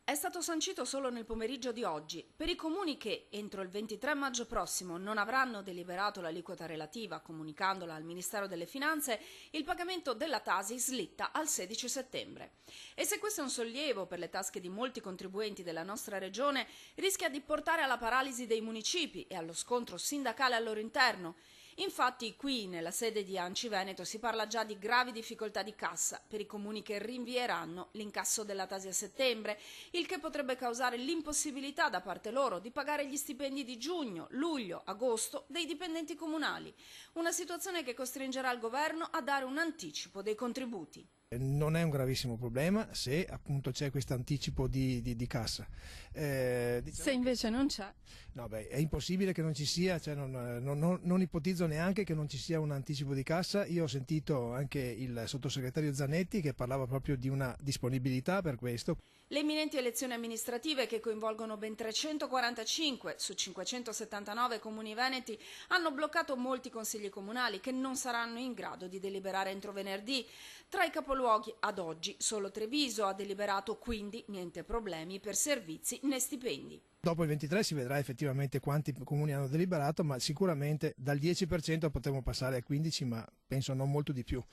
È stato sancito solo nel pomeriggio di oggi. Per i comuni che, entro il 23 maggio prossimo, non avranno deliberato l'aliquota relativa, comunicandola al Ministero delle Finanze, il pagamento della Tasi slitta al 16 settembre. E se questo è un sollievo per le tasche di molti contribuenti della nostra regione, rischia di portare alla paralisi dei municipi e allo scontro sindacale al loro interno. Infatti qui, nella sede di ANCI Veneto, si parla già di gravi difficoltà di cassa per i comuni che rinvieranno l'incasso della Tasi a settembre, il che potrebbe causare l'impossibilità da parte loro di pagare gli stipendi di giugno, luglio, agosto dei dipendenti comunali. Una situazione che costringerà il governo a dare un anticipo dei contributi. Non è un gravissimo problema se appunto c'è questo anticipo di cassa. Se invece non c'è? No, è impossibile che non ci sia, cioè non ipotizzo neanche che non ci sia un anticipo di cassa. Io ho sentito anche il sottosegretario Zanetti che parlava proprio di una disponibilità per questo. Le imminenti elezioni amministrative, che coinvolgono ben 345 su 579 comuni veneti, hanno bloccato molti consigli comunali che non saranno in grado di deliberare entro venerdì. Tra i capoluoghi, ad oggi, solo Treviso ha deliberato, quindi niente problemi per servizi né stipendi. Dopo il 23 si vedrà effettivamente quanti comuni hanno deliberato, ma sicuramente dal 10% potremo passare al 15%, ma penso non molto di più.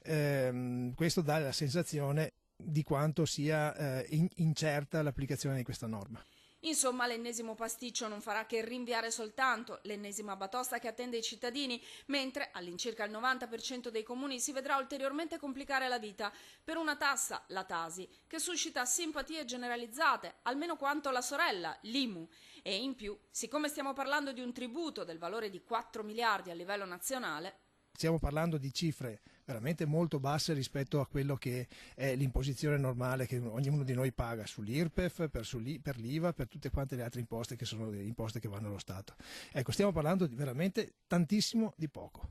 Questo dà la sensazione di quanto sia incerta l'applicazione di questa norma. Insomma, l'ennesimo pasticcio non farà che rinviare soltanto l'ennesima batosta che attende i cittadini, mentre all'incirca il 90% dei comuni si vedrà ulteriormente complicare la vita per una tassa, la Tasi, che suscita simpatie generalizzate, almeno quanto la sorella, l'IMU. E in più, siccome stiamo parlando di un tributo del valore di 4 miliardi a livello nazionale, stiamo parlando di cifre veramente molto basse rispetto a quello che è l'imposizione normale che ognuno di noi paga sull'IRPEF, per l'IVA, per tutte quante le altre imposte che sono imposte che vanno allo Stato. Ecco, stiamo parlando di veramente tantissimo di poco.